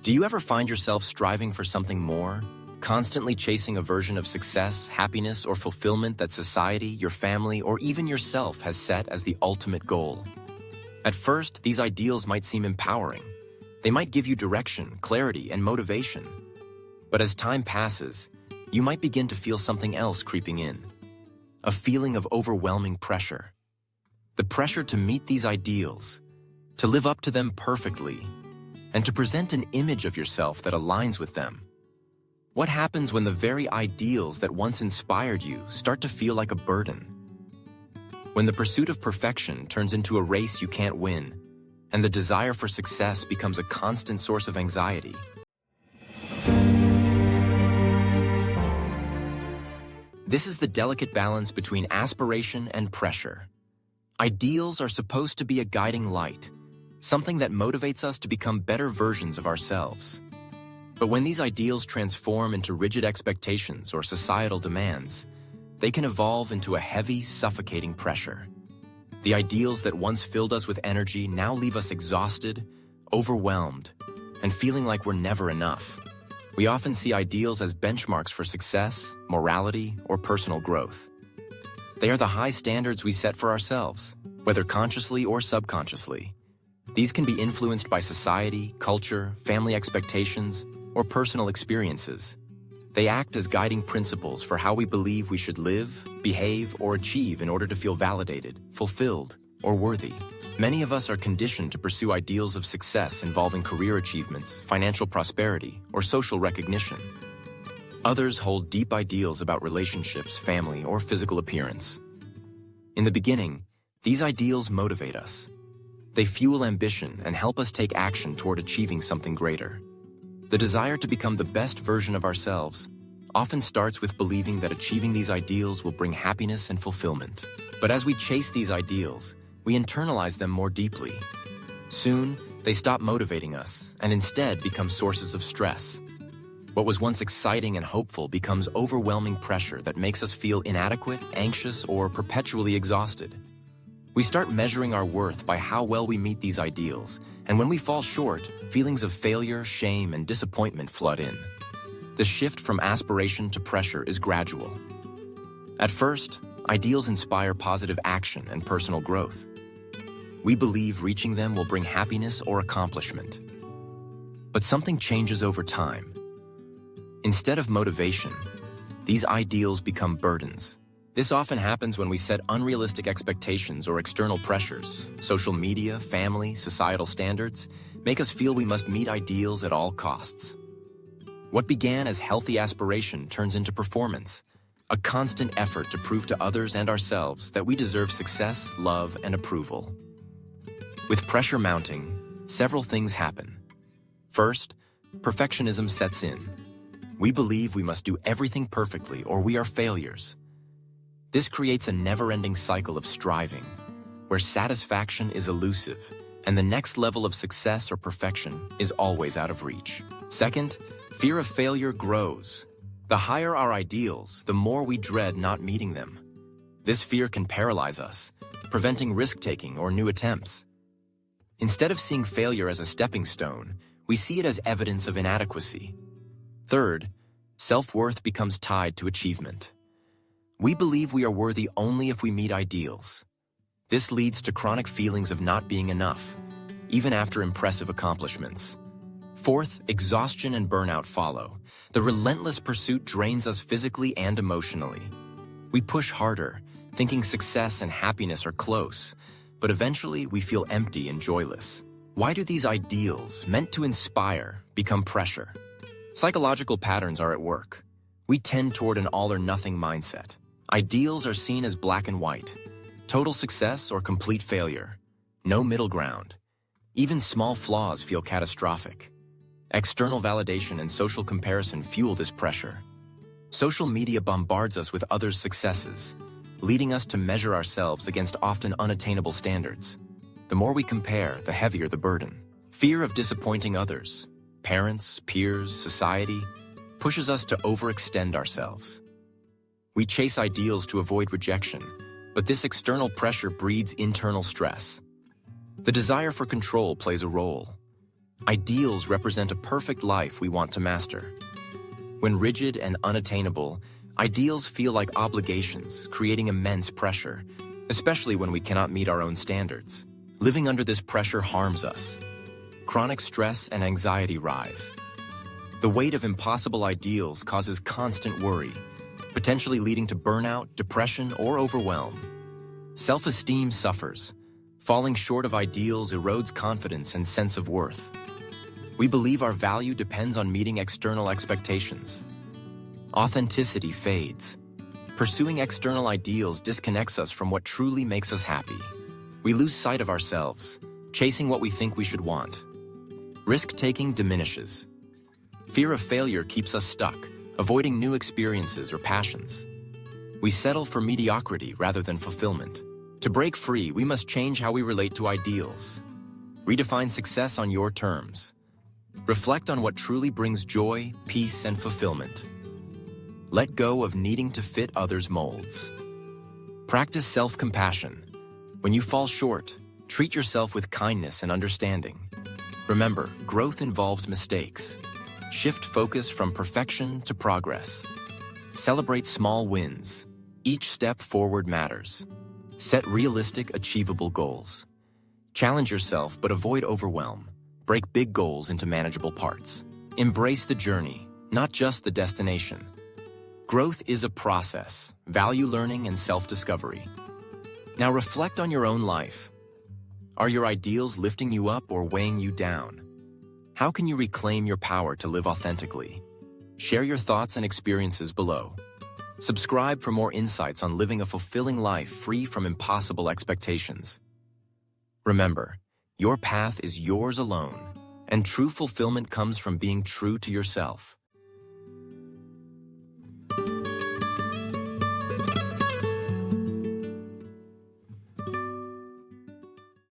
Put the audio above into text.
Do you ever find yourself striving for something more, constantly chasing a version of success, happiness, or fulfillment that society, your family, or even yourself has set as the ultimate goal? At first, these ideals might seem empowering. They might give you direction, clarity, and motivation. But as time passes, you might begin to feel something else creeping in. A feeling of overwhelming pressure. The pressure to meet these ideals, to live up to them perfectly, and to present an image of yourself that aligns with them. What happens when the very ideals that once inspired you start to feel like a burden? When the pursuit of perfection turns into a race you can't win, and the desire for success becomes a constant source of anxiety. This is the delicate balance between aspiration and pressure. Ideals are supposed to be a guiding light, something that motivates us to become better versions of ourselves. But when these ideals transform into rigid expectations or societal demands, they can evolve into a heavy, suffocating pressure. The ideals that once filled us with energy now leave us exhausted, overwhelmed, and feeling like we're never enough. We often see ideals as benchmarks for success, morality, or personal growth. They are the high standards we set for ourselves, whether consciously or subconsciously. These can be influenced by society, culture, family expectations, or personal experiences. They act as guiding principles for how we believe we should live, behave, or achieve in order to feel validated, fulfilled, or worthy. Many of us are conditioned to pursue ideals of success involving career achievements, financial prosperity, or social recognition. Others hold deep ideals about relationships, family, or physical appearance. In the beginning, these ideals motivate us. They fuel ambition and help us take action toward achieving something greater. The desire to become the best version of ourselves often starts with believing that achieving these ideals will bring happiness and fulfillment. But as we chase these ideals, we internalize them more deeply. Soon, they stop motivating us and instead become sources of stress. What was once exciting and hopeful becomes overwhelming pressure that makes us feel inadequate, anxious, or perpetually exhausted. We start measuring our worth by how well we meet these ideals, and when we fall short, feelings of failure, shame, and disappointment flood in. The shift from aspiration to pressure is gradual. At first, ideals inspire positive action and personal growth. We believe reaching them will bring happiness or accomplishment. But something changes over time. Instead of motivation, these ideals become burdens. This often happens when we set unrealistic expectations or external pressures. Social media, family, societal standards make us feel we must meet ideals at all costs. What began as healthy aspiration turns into performance, a constant effort to prove to others and ourselves that we deserve success, love, and approval. With pressure mounting, several things happen. First, perfectionism sets in. We believe we must do everything perfectly or we are failures. This creates a never-ending cycle of striving, where satisfaction is elusive, and the next level of success or perfection is always out of reach. Second, fear of failure grows. The higher our ideals, the more we dread not meeting them. This fear can paralyze us, preventing risk-taking or new attempts. Instead of seeing failure as a stepping stone, we see it as evidence of inadequacy. Third, self-worth becomes tied to achievement. We believe we are worthy only if we meet ideals. This leads to chronic feelings of not being enough, even after impressive accomplishments. Fourth, exhaustion and burnout follow. The relentless pursuit drains us physically and emotionally. We push harder, thinking success and happiness are close, but eventually we feel empty and joyless. Why do these ideals, meant to inspire, become pressure? Psychological patterns are at work. We tend toward an all-or-nothing mindset. Ideals are seen as black and white, total success or complete failure, no middle ground. Even small flaws feel catastrophic. External validation and social comparison fuel this pressure. Social media bombards us with others' successes, leading us to measure ourselves against often unattainable standards. The more we compare, the heavier the burden. Fear of disappointing others, parents, peers, society, pushes us to overextend ourselves. We chase ideals to avoid rejection, but this external pressure breeds internal stress. The desire for control plays a role. Ideals represent a perfect life we want to master. When rigid and unattainable, ideals feel like obligations, creating immense pressure, especially when we cannot meet our own standards. Living under this pressure harms us. Chronic stress and anxiety rise. The weight of impossible ideals causes constant worry, potentially leading to burnout, depression, or overwhelm. Self-esteem suffers. Falling short of ideals erodes confidence and sense of worth. We believe our value depends on meeting external expectations. Authenticity fades. Pursuing external ideals disconnects us from what truly makes us happy. We lose sight of ourselves, chasing what we think we should want. Risk-taking diminishes. Fear of failure keeps us stuck, avoiding new experiences or passions. We settle for mediocrity rather than fulfillment. To break free, we must change how we relate to ideals. Redefine success on your terms. Reflect on what truly brings joy, peace, and fulfillment. Let go of needing to fit others' molds. Practice self-compassion. When you fall short, treat yourself with kindness and understanding. Remember, growth involves mistakes. Shift focus from perfection to progress. Celebrate small wins. Each step forward matters. Set realistic, achievable goals. Challenge yourself, but avoid overwhelm. Break big goals into manageable parts. Embrace the journey, not just the destination. Growth is a process, value learning and self-discovery. Now reflect on your own life. Are your ideals lifting you up or weighing you down? How can you reclaim your power to live authentically? Share your thoughts and experiences below. Subscribe for more insights on living a fulfilling life free from impossible expectations. Remember, your path is yours alone, and true fulfillment comes from being true to yourself.